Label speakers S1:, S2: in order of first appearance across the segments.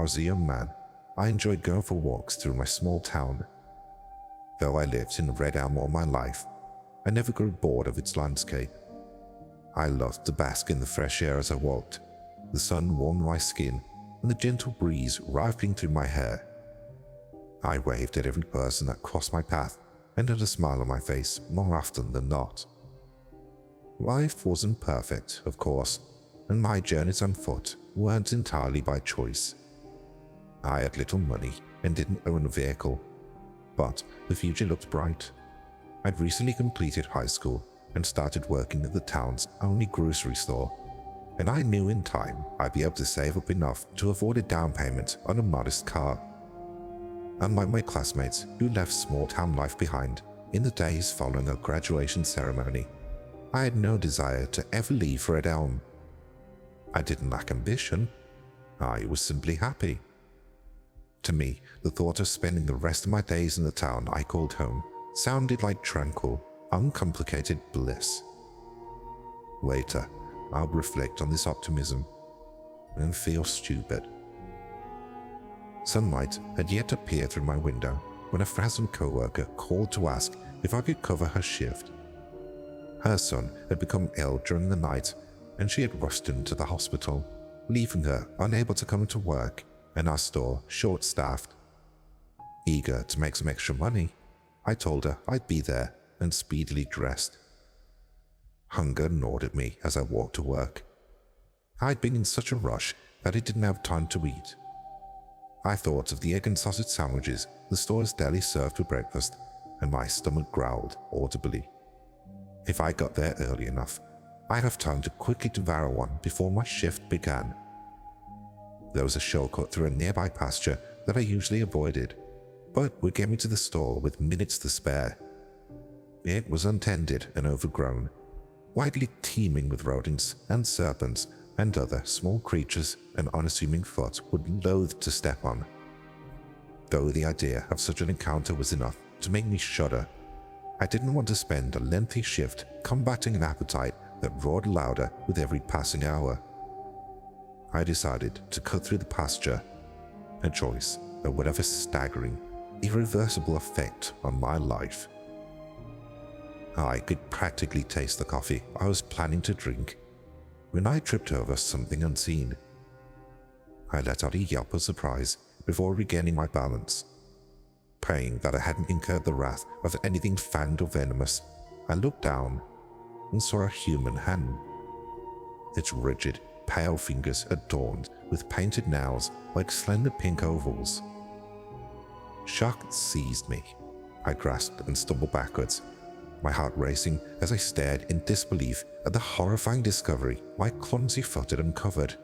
S1: I was a young man, I enjoyed going for walks through my small town. Though I lived in Red Elm all my life, I never grew bored of its landscape. I loved to bask in the fresh air as I walked. The sun warmed my skin and the gentle breeze rifling through my hair. I waved at every person that crossed my path and had a smile on my face more often than not. Life wasn't perfect, of course, and my journeys on foot weren't entirely by choice. I had little money and didn't own a vehicle, but the future looked bright. I'd recently completed high school and started working at the town's only grocery store, and I knew in time I'd be able to save up enough to afford a down payment on a modest car. Unlike my classmates who left small-town life behind in the days following a graduation ceremony, I had no desire to ever leave Red Elm. I didn't lack ambition. I was simply happy. To me, the thought of spending the rest of my days in the town I called home sounded like tranquil, uncomplicated bliss. Later, I'll reflect on this optimism and feel stupid. Sunlight had yet to peer through my window when a frazzled co-worker called to ask if I could cover her shift. Her son had become ill during the night and she had rushed into the hospital, leaving her unable to come to work and our store short-staffed. Eager to make some extra money, I told her I'd be there and speedily dressed. Hunger gnawed at me as I walked to work. I'd been in such a rush that I didn't have time to eat. I thought of the egg and sausage sandwiches the store's deli served for breakfast, and my stomach growled audibly. If I got there early enough, I'd have time to quickly devour one before my shift began. There was a shortcut through a nearby pasture that I usually avoided, but would get me to the store with minutes to spare. It was untended and overgrown, widely teeming with rodents and serpents and other small creatures an unassuming foot would loathe to step on. Though the idea of such an encounter was enough to make me shudder, I didn't want to spend a lengthy shift combating an appetite that roared louder with every passing hour. I decided to cut through the pasture, a choice that would have a staggering, irreversible effect on my life. I could practically taste the coffee I was planning to drink when I tripped over something unseen. I let out a yelp of surprise before regaining my balance. Praying that I hadn't incurred the wrath of anything fanged or venomous, I looked down and saw a human hand. Its rigid, pale fingers adorned with painted nails like slender pink ovals. Shock seized me. I grasped and stumbled backwards, my heart racing as I stared in disbelief at the horrifying discovery my clumsy foot had uncovered.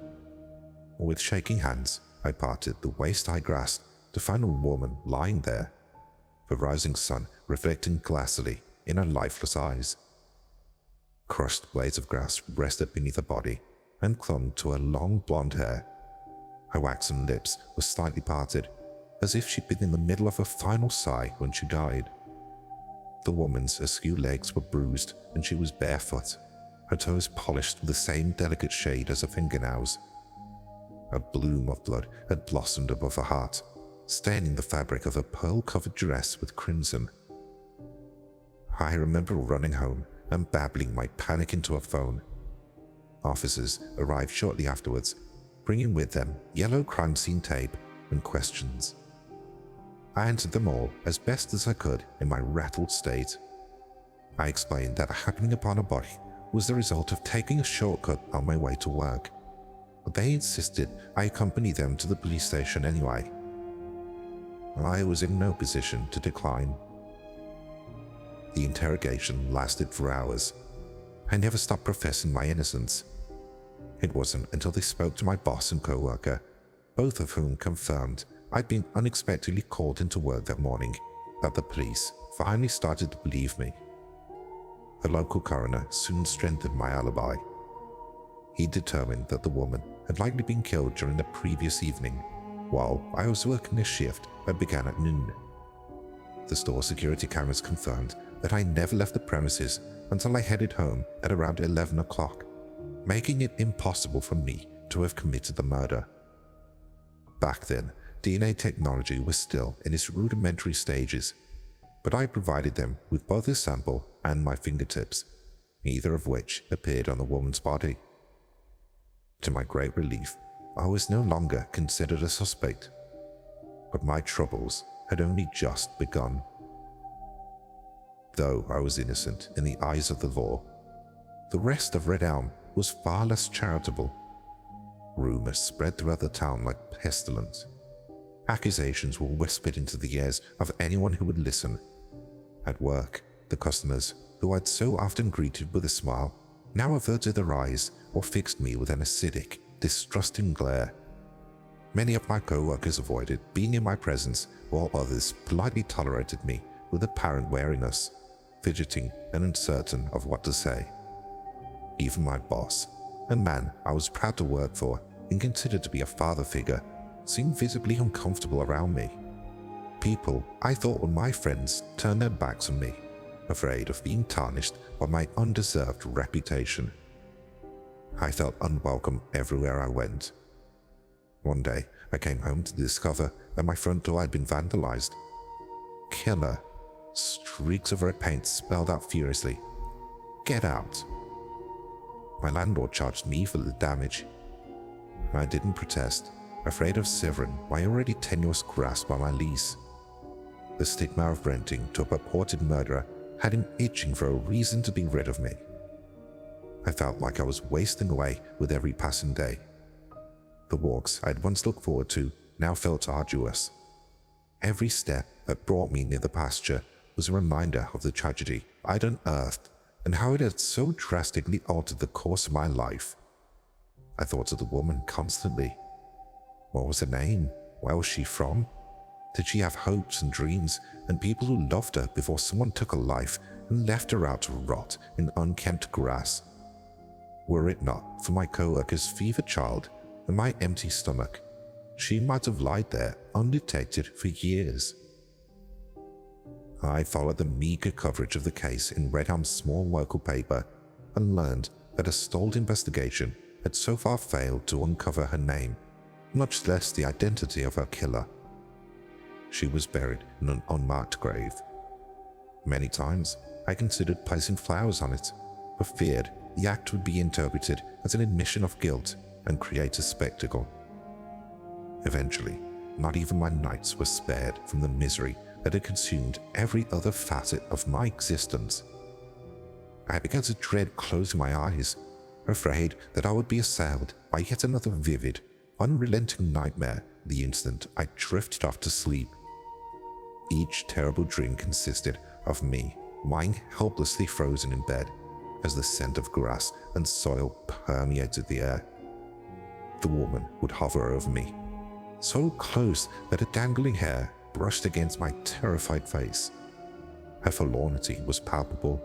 S1: With shaking hands, I parted the waist I grasped to find a woman lying there, the rising sun reflecting glassily in her lifeless eyes. Crushed blades of grass rested beneath her body and clung to her long blonde hair. Her waxen lips were slightly parted, as if she'd been in the middle of a final sigh when she died. The woman's askew legs were bruised and she was barefoot, her toes polished with the same delicate shade as her fingernails. A bloom of blood had blossomed above her heart, staining the fabric of her pearl-covered dress with crimson. I remember running home and babbling my panic into a phone. Officers arrived shortly afterwards, bringing with them yellow crime scene tape and questions. I answered them all as best as I could in my rattled state. I explained that happening upon a body was the result of taking a shortcut on my way to work, but they insisted I accompany them to the police station anyway. I was in no position to decline. The interrogation lasted for hours. I never stopped professing my innocence. It wasn't until they spoke to my boss and co-worker, both of whom confirmed I'd been unexpectedly called into work that morning, that the police finally started to believe me. The local coroner soon strengthened my alibi. He determined that the woman had likely been killed during the previous evening, while I was working a shift that began at noon. The store security cameras confirmed that I never left the premises until I headed home at around 11 o'clock, making it impossible for me to have committed the murder. Back then, DNA technology was still in its rudimentary stages, but I provided them with both a sample and my fingertips, neither of which appeared on the woman's body. To my great relief, I was no longer considered a suspect, but my troubles had only just begun. Though I was innocent in the eyes of the law, the rest of Red Elm was far less charitable. Rumors spread throughout the town like pestilence. Accusations were whispered into the ears of anyone who would listen. At work, the customers, who I'd so often greeted with a smile, now averted their eyes or fixed me with an acidic, distrusting glare. Many of my co-workers avoided being in my presence, while others politely tolerated me with apparent wariness, fidgeting and uncertain of what to say. Even my boss, a man I was proud to work for and considered to be a father figure, seemed visibly uncomfortable around me. People I thought were my friends turned their backs on me, afraid of being tarnished by my undeserved reputation. I felt unwelcome everywhere I went. One day, I came home to discover that my front door had been vandalized. Killer. Streaks of red paint spelled out furiously. Get out. My landlord charged me for the damage. I didn't protest, afraid of severing my already tenuous grasp on my lease. The stigma of renting to a purported murderer had him itching for a reason to be rid of me. I felt like I was wasting away with every passing day. The walks I'd once looked forward to now felt arduous. Every step that brought me near the pasture was a reminder of the tragedy I'd unearthed and how it had so drastically altered the course of my life. I thought of the woman constantly. What was her name? Where was she from? Did she have hopes and dreams and people who loved her before someone took her life and left her out to rot in unkempt grass? Were it not for my co-worker's fevered child and my empty stomach, she might have lied there undetected for years. I followed the meager coverage of the case in Red Elm's small local paper and learned that a stalled investigation had so far failed to uncover her name, much less the identity of her killer. She was buried in an unmarked grave. Many times, I considered placing flowers on it, but feared the act would be interpreted as an admission of guilt and create a spectacle. Eventually, not even my nights were spared from the misery that had consumed every other facet of my existence. I began to dread closing my eyes, afraid that I would be assailed by yet another vivid, unrelenting nightmare the instant I drifted off to sleep. Each terrible dream consisted of me lying helplessly frozen in bed as the scent of grass and soil permeated the air. The woman would hover over me, so close that her dangling hair brushed against my terrified face. Her forlornity was palpable.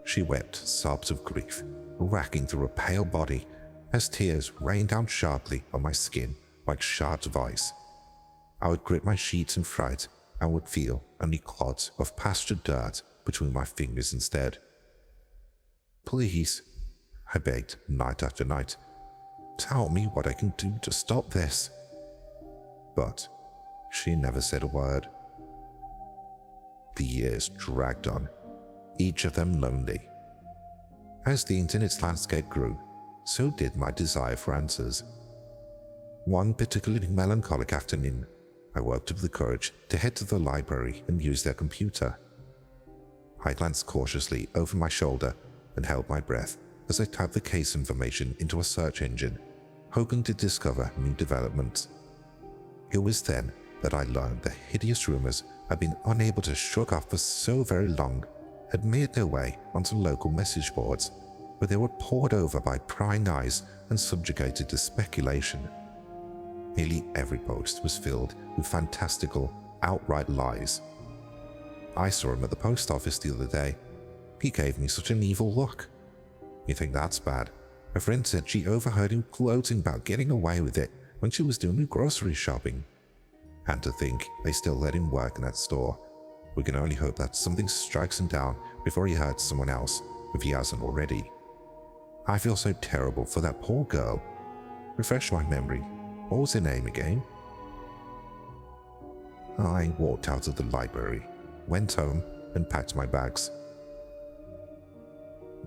S1: She wept sobs of grief, racking through her pale body as tears rained down sharply on my skin like shards of ice. I would grip my sheets in fright and would feel only clods of pastured dirt between my fingers instead. "Please," I begged night after night, "tell me what I can do to stop this." But she never said a word. The years dragged on, each of them lonely. As the internet's landscape grew, so did my desire for answers. One particularly melancholic afternoon, I worked up the courage to head to the library and use their computer. I glanced cautiously over my shoulder and held my breath as I typed the case information into a search engine, hoping to discover new developments. It was then that I learned the hideous rumors I'd been unable to shrug off for so very long had made their way onto local message boards, where they were pored over by prying eyes and subjugated to speculation. Nearly every post was filled with fantastical, outright lies. I saw him at the post office the other day. He gave me such an evil look. You think that's bad? A friend said she overheard him gloating about getting away with it when she was doing her grocery shopping. And to think they still let him work in that store. We can only hope that something strikes him down before he hurts someone else, if he hasn't already. I feel so terrible for that poor girl. Refresh my memory. What was her name again? I walked out of the library, went home, and packed my bags.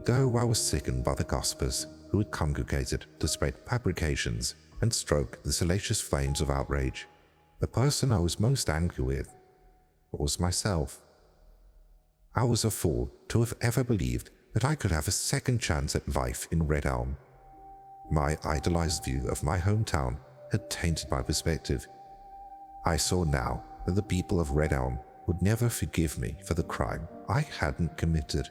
S1: Though I was sickened by the gossipers who had congregated to spread fabrications and stoke the salacious flames of outrage, the person I was most angry with was myself. I was a fool to have ever believed that I could have a second chance at life in Red Elm. My idolized view of my hometown had tainted my perspective. I saw now that the people of Red Elm would never forgive me for the crime I hadn't committed.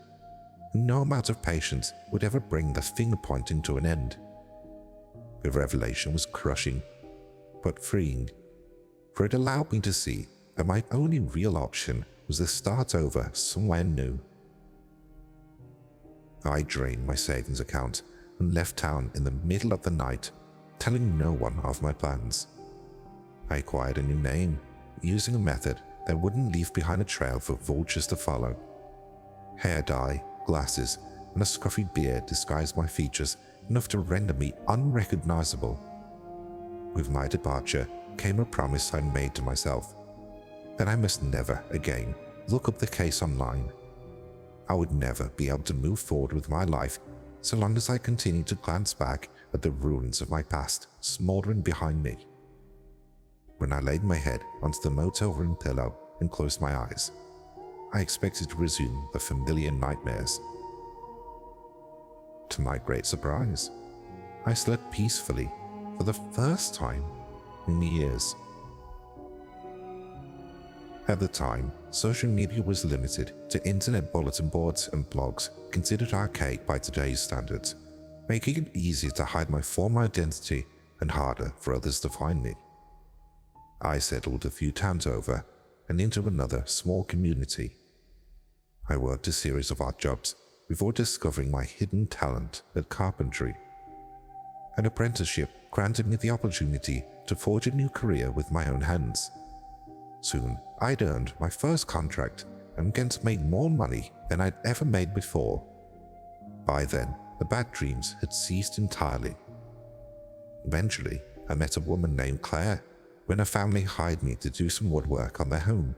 S1: No amount of patience would ever bring the finger-pointing to an end. The revelation was crushing, but freeing, for it allowed me to see that my only real option was to start over somewhere new. I drained my savings account and left town in the middle of the night, telling no one of my plans. I acquired a new name, using a method that wouldn't leave behind a trail for vultures to follow. Hair dye, glasses, and a scruffy beard disguised my features enough to render me unrecognizable. With my departure came a promise I made to myself, that I must never again look up the case online. I would never be able to move forward with my life so long as I continued to glance back at the ruins of my past smoldering behind me. When I laid my head onto the motel room pillow and closed my eyes, I expected to resume the familiar nightmares. To my great surprise, I slept peacefully for the first time in years. At the time, social media was limited to internet bulletin boards and blogs considered archaic by today's standards, making it easier to hide my former identity and harder for others to find me. I settled a few towns over and into another small community. I worked a series of odd jobs before discovering my hidden talent at carpentry. An apprenticeship granted me the opportunity to forge a new career with my own hands. Soon, I'd earned my first contract and began to make more money than I'd ever made before. By then, the bad dreams had ceased entirely. Eventually, I met a woman named Claire when her family hired me to do some woodwork on their home.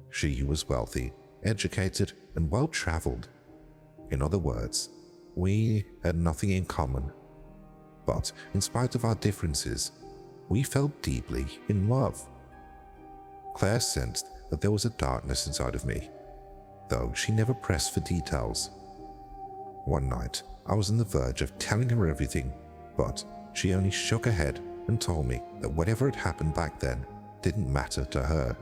S1: She was wealthy, educated, and well-traveled. In other words, we had nothing in common. But in spite of our differences, we fell deeply in love. Claire sensed that there was a darkness inside of me, though she never pressed for details. One night, I was on the verge of telling her everything, but she only shook her head and told me that whatever had happened back then didn't matter to her.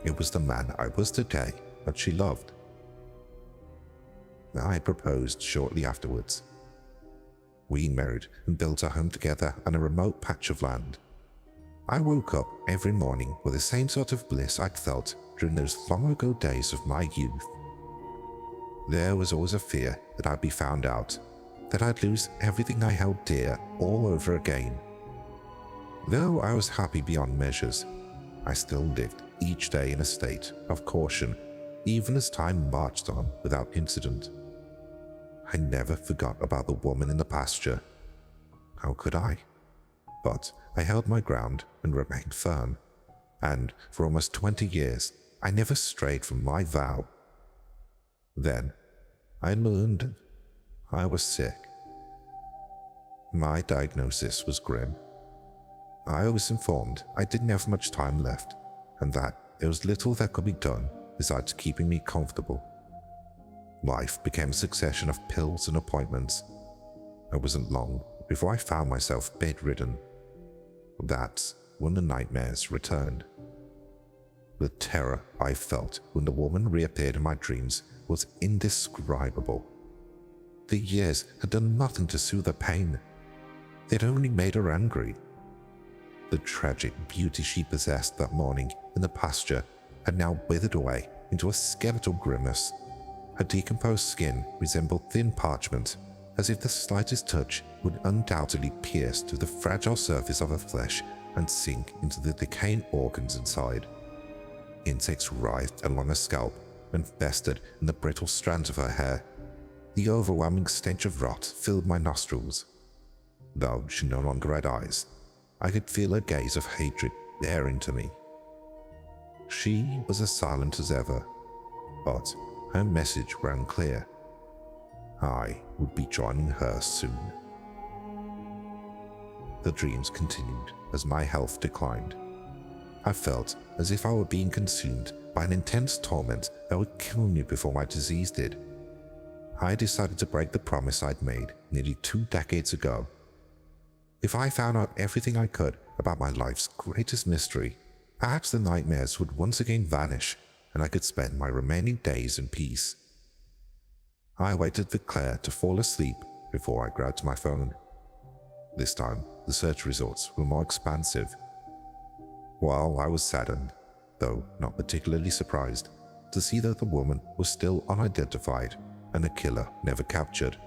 S1: It was the man I was today that she loved. I proposed shortly afterwards. We married and built a home together on a remote patch of land. I woke up every morning with the same sort of bliss I'd felt during those long ago days of my youth. There was always a fear that I'd be found out, that I'd lose everything I held dear all over again. Though I was happy beyond measures, I still lived each day in a state of caution, even as time marched on without incident. I never forgot about the woman in the pasture. How could I? But I held my ground and remained firm, and for almost 20 years, I never strayed from my vow. Then, I learned I was sick. My diagnosis was grim. I was informed I didn't have much time left, and that there was little that could be done besides keeping me comfortable. Life became a succession of pills and appointments. It wasn't long before I found myself bedridden. That's when the nightmares returned. The terror I felt when the woman reappeared in my dreams was indescribable. The years had done nothing to soothe her pain. They'd only made her angry. The tragic beauty she possessed that morning in the pasture had now withered away into a skeletal grimace. Her decomposed skin resembled thin parchment, as if the slightest touch would undoubtedly pierce through the fragile surface of her flesh and sink into the decaying organs inside. Insects writhed along her scalp and festered in the brittle strands of her hair. The overwhelming stench of rot filled my nostrils. Though she no longer had eyes, I could feel her gaze of hatred there into me. She was as silent as ever, but her message ran clear. I would be joining her soon. The dreams continued as my health declined. I felt as if I were being consumed by an intense torment that would kill me before my disease did. I decided to break the promise I'd made nearly 2 decades ago. If I found out everything I could about my life's greatest mystery, perhaps the nightmares would once again vanish and I could spend my remaining days in peace. I waited for Claire to fall asleep before I grabbed my phone. This time, the search results were more expansive. While I was saddened, though not particularly surprised, to see that the woman was still unidentified and the killer never captured,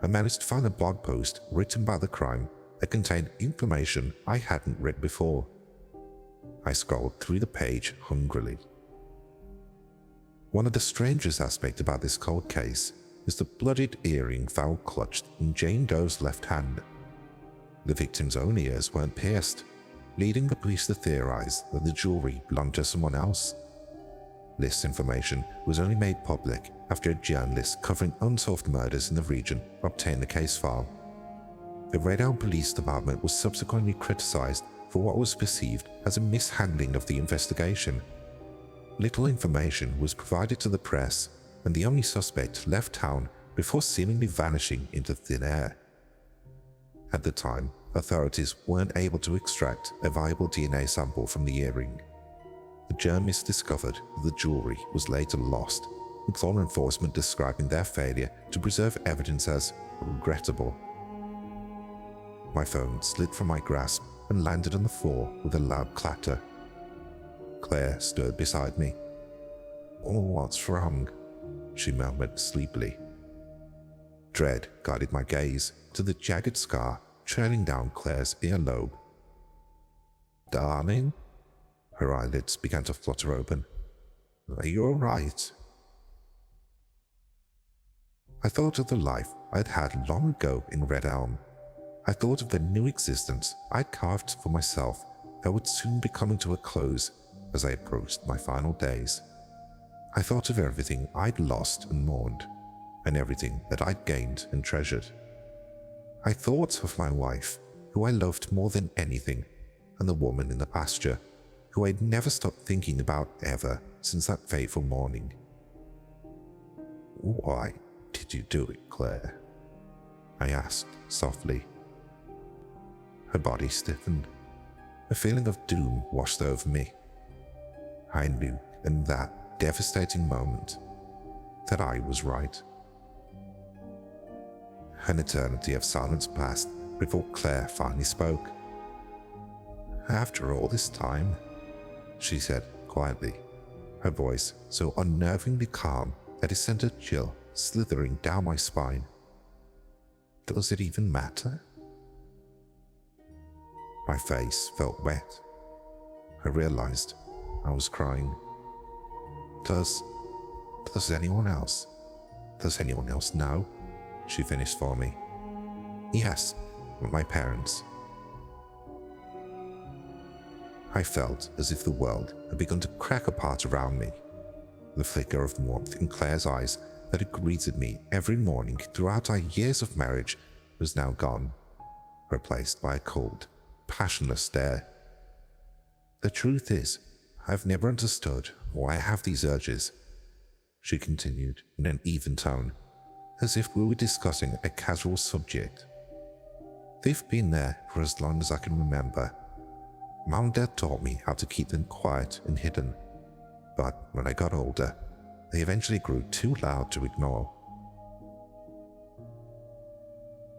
S1: I managed to find a blog post written about the crime that contained information I hadn't read before. I scrolled through the page hungrily. One of the strangest aspects about this cold case is the bloodied earring found clutched in Jane Doe's left hand. The victim's own ears weren't pierced, leading the police to theorize that the jewelry belonged to someone else. This information was only made public after a journalist covering unsolved murders in the region obtained the case file. The Red Elm Police Department was subsequently criticized for what was perceived as a mishandling of the investigation. Little information was provided to the press, and the only suspect left town before seemingly vanishing into thin air. At the time, authorities weren't able to extract a viable DNA sample from the earring. The journalists discovered that the jewelry was later lost, with law enforcement describing their failure to preserve evidence as regrettable. My phone slid from my grasp and landed on the floor with a loud clatter. Claire stood beside me. "Oh, what's wrong?" she murmured sleepily. Dread guided my gaze to the jagged scar trailing down Claire's earlobe. "Darling?" Her eyelids began to flutter open. "Are you all right?" I thought of the life I'd had long ago in Red Elm. I thought of the new existence I'd carved for myself that would soon be coming to a close as I approached my final days. I thought of everything I'd lost and mourned, and everything that I'd gained and treasured. I thought of my wife, who I loved more than anything, and the woman in the pasture, who I'd never stopped thinking about ever since that fateful morning. "Why did you do it, Claire?" I asked softly. Her body stiffened. A feeling of doom washed over me. I knew in that devastating moment that I was right. An eternity of silence passed before Claire finally spoke. "After all this time," she said quietly, her voice so unnervingly calm that it sent a chill slithering down my spine. "Does it even matter?" My face felt wet. I realized I was crying. Does anyone else know?" she finished for me. "Yes, my parents." I felt as if the world had begun to crack apart around me. The flicker of warmth in Claire's eyes that had greeted me every morning throughout our years of marriage was now gone, replaced by a cold, passionless stare. "The truth is, I've never understood why I have these urges," she continued in an even tone, as if we were discussing a casual subject. "They've been there for as long as I can remember. Mom and Dad taught me how to keep them quiet and hidden, but when I got older, they eventually grew too loud to ignore."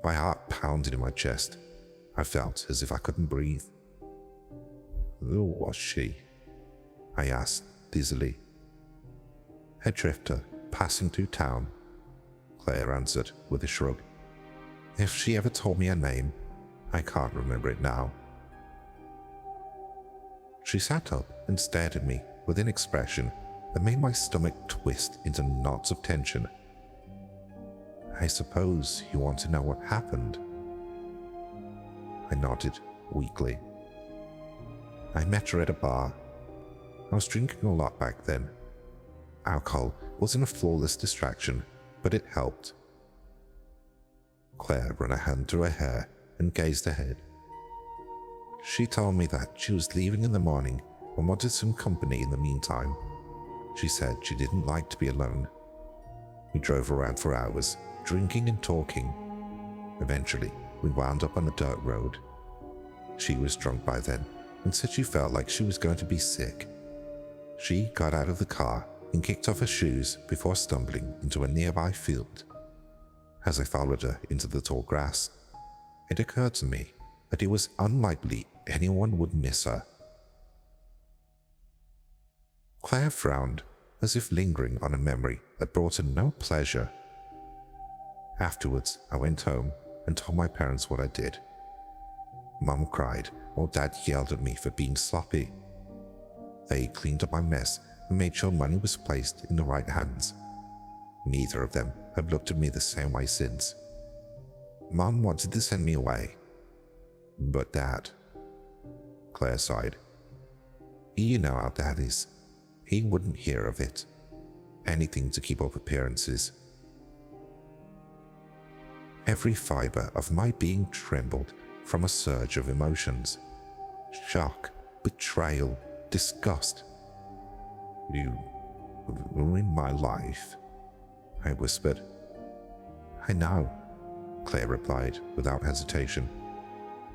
S1: My heart pounded in my chest. I felt as if I couldn't breathe. "Who was she?" I asked dizzily. "A drifter passing through town," Claire answered with a shrug. "If she ever told me her name, I can't remember it now." She sat up and stared at me with an expression that made my stomach twist into knots of tension. "I suppose you want to know what happened?" I nodded weakly. "I met her at a bar. I was drinking a lot back then. Alcohol wasn't a flawless distraction, but it helped. Claire ran a hand through her hair and gazed ahead. She told me that she was leaving in the morning and wanted some company in the meantime. She said she didn't like to be alone. We drove around for hours, drinking and talking. Eventually, we wound up on a dirt road. She was drunk by then and said she felt like she was going to be sick. She got out of the car and kicked off her shoes before stumbling into a nearby field. As I followed her into the tall grass, it occurred to me that it was unlikely anyone would miss her. Claire frowned, as if lingering on a memory that brought her no pleasure. Afterwards, I went home and told my parents what I did. Mum cried while Dad yelled at me for being sloppy. They cleaned up my mess and made sure money was placed in the right hands. Neither of them have looked at me the same way since. Mum wanted to send me away, but Dad... Claire sighed. You know how Dad is. He wouldn't hear of it. Anything to keep up appearances. Every fiber of my being trembled from a surge of emotions. Shock, betrayal, disgust. You ruined my life, I whispered. I know, Claire replied without hesitation,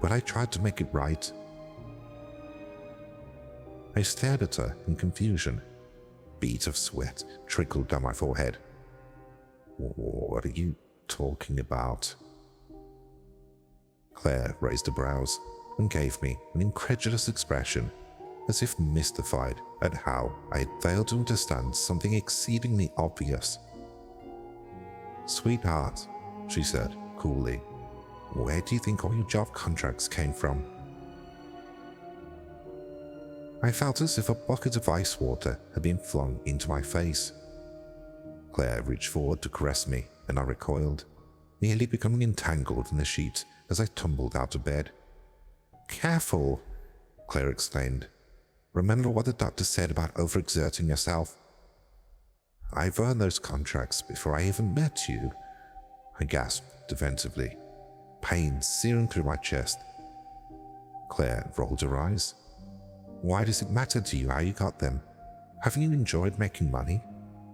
S1: but I tried to make it right. I stared at her in confusion. Beads of sweat trickled down my forehead. What are you talking about? Claire raised her brows and gave me an incredulous expression, as if mystified at how I had failed to understand something exceedingly obvious. Sweetheart, she said coolly, where do you think all your job contracts came from? I felt as if a bucket of ice water had been flung into my face. Claire reached forward to caress me, and I recoiled, nearly becoming entangled in the sheets as I tumbled out of bed. Careful, Claire exclaimed. Remember what the doctor said about overexerting yourself? I've earned those contracts before I even met you, I gasped defensively, pain searing through my chest. Claire rolled her eyes. Why does it matter to you how you got them? Haven't you enjoyed making money?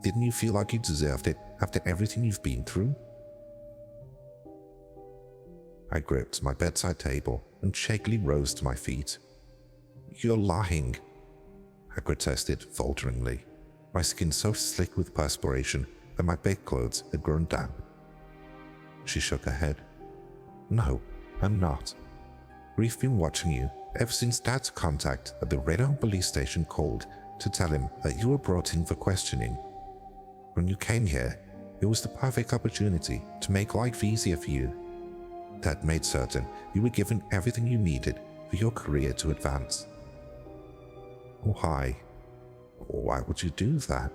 S1: Didn't you feel like you deserved it after everything you've been through? I gripped my bedside table and shakily rose to my feet. You're lying, I protested falteringly, my skin so slick with perspiration that my bedclothes had grown damp. She shook her head. No, I'm not. We've been watching you ever since Dad's contact at the Redhill police station called to tell him that you were brought in for questioning. When you came here, it was the perfect opportunity to make life easier for you. Dad made certain you were given everything you needed for your career to advance. Why? Why would you do that?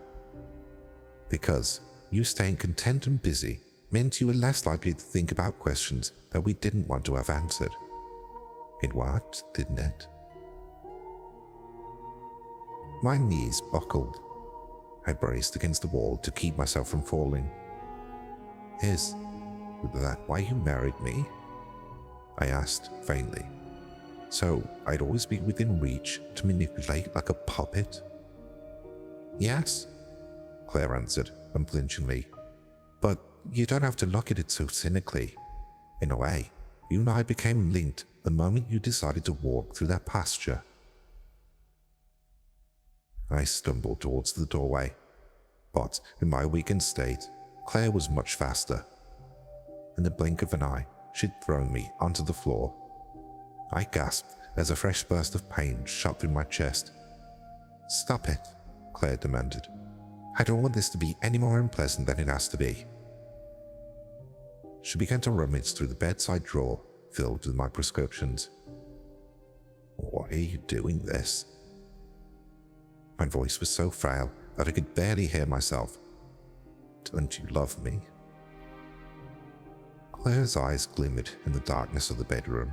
S1: Because you staying content and busy meant you were less likely to think about questions that we didn't want to have answered. It worked, didn't it? My knees buckled. I braced against the wall to keep myself from falling. Is that why you married me? I asked faintly. So I'd always be within reach to manipulate like a puppet? Yes, Claire answered unflinchingly. But you don't have to look at it so cynically. In a way, you and I became linked the moment you decided to walk through that pasture. I stumbled towards the doorway, but in my weakened state, Claire was much faster. In the blink of an eye, she'd thrown me onto the floor. I gasped as a fresh burst of pain shot through my chest. Stop it, Claire demanded. I don't want this to be any more unpleasant than it has to be. She began to rummage through the bedside drawer filled with my prescriptions. Why are you doing this? My voice was so frail that I could barely hear myself. Don't you love me? Claire's eyes glimmered in the darkness of the bedroom.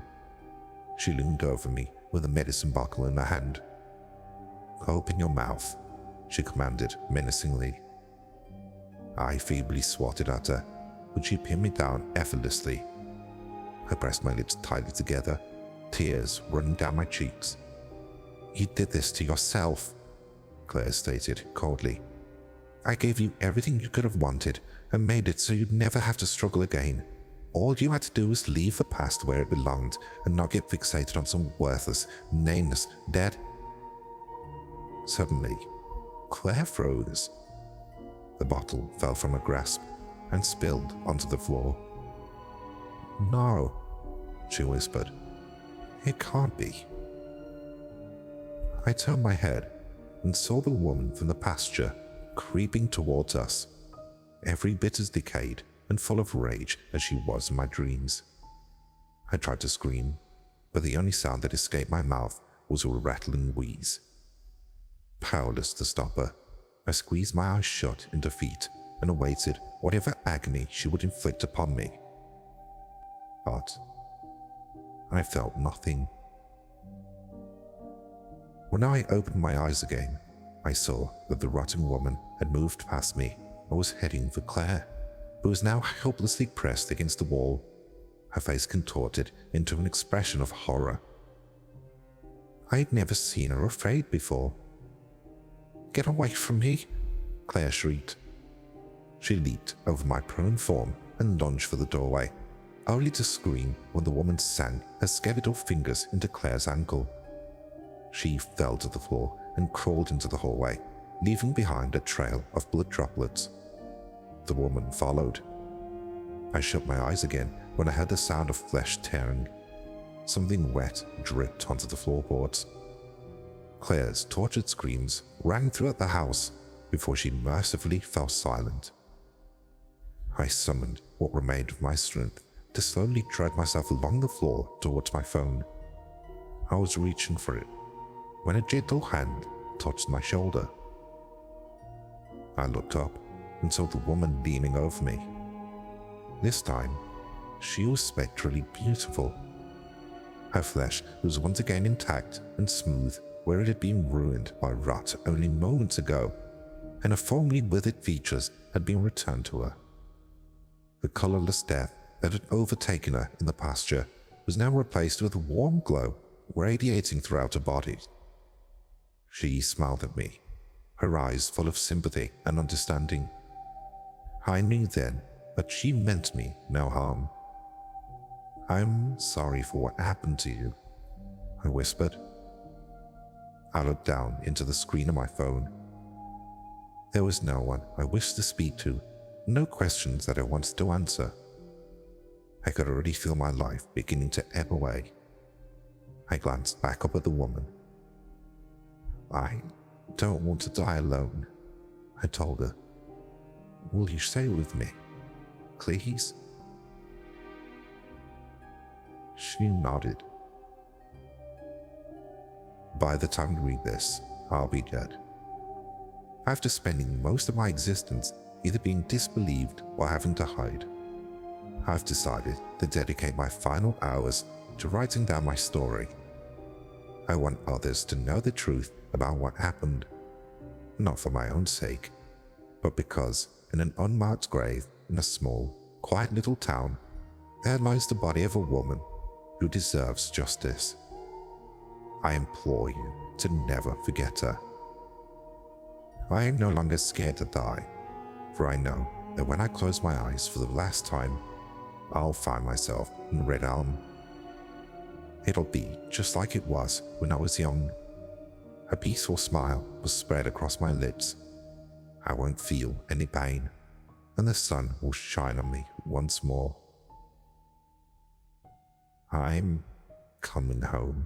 S1: She loomed over me with a medicine bottle in her hand. "Open your mouth," she commanded menacingly. I feebly swatted at her, but she pinned me down effortlessly. I pressed my lips tightly together, tears running down my cheeks. "You did this to yourself," Claire stated coldly. "I gave you everything you could have wanted and made it so you'd never have to struggle again. All you had to do was leave the past where it belonged and not get fixated on some worthless, nameless dead." Suddenly, Claire froze. The bottle fell from her grasp and spilled onto the floor. "No," she whispered. "It can't be." I turned my head and saw the woman from the pasture creeping towards us, every bit as decayed and full of rage as she was in my dreams. I tried to scream, but the only sound that escaped my mouth was a rattling wheeze. Powerless to stop her, I squeezed my eyes shut in defeat and awaited whatever agony she would inflict upon me. But I felt nothing. When I opened my eyes again, I saw that the rotting woman had moved past me and was heading for Claire, who was now helplessly pressed against the wall, her face contorted into an expression of horror. I had never seen her afraid before. "Get away from me!" Claire shrieked. She leaped over my prone form and lunged for the doorway, only to scream when the woman sank her skeletal fingers into Claire's ankle. She fell to the floor and crawled into the hallway, leaving behind a trail of blood droplets. The woman followed. I shut my eyes again when I heard the sound of flesh tearing. Something wet dripped onto the floorboards. Claire's tortured screams rang throughout the house before she mercifully fell silent. I summoned what remained of my strength to slowly drag myself along the floor towards my phone. I was reaching for it when a gentle hand touched my shoulder. I looked up and saw the woman leaning over me. This time, she was spectrally beautiful. Her flesh was once again intact and smooth where it had been ruined by rot only moments ago, and her formerly withered features had been returned to her. The colorless death that had overtaken her in the pasture was now replaced with a warm glow radiating throughout her body. She smiled at me, her eyes full of sympathy and understanding. I knew then that she meant me no harm. "I'm sorry for what happened to you," I whispered. I looked down into the screen of my phone. There was no one I wished to speak to, no questions that I wanted to answer. I could already feel my life beginning to ebb away. I glanced back up at the woman. "I don't want to die alone," I told her. "Will you stay with me, please?" She nodded. By the time you read this, I'll be dead. After spending most of my existence either being disbelieved or having to hide, I've decided to dedicate my final hours to writing down my story. I want others to know the truth about what happened, not for my own sake, but because in an unmarked grave in a small, quiet little town, there lies the body of a woman who deserves justice. I implore you to never forget her. I am no longer scared to die, for I know that when I close my eyes for the last time, I'll find myself in Red Elm. It'll be just like it was when I was young. A peaceful smile will spread across my lips. I won't feel any pain, and the sun will shine on me once more. I'm coming home.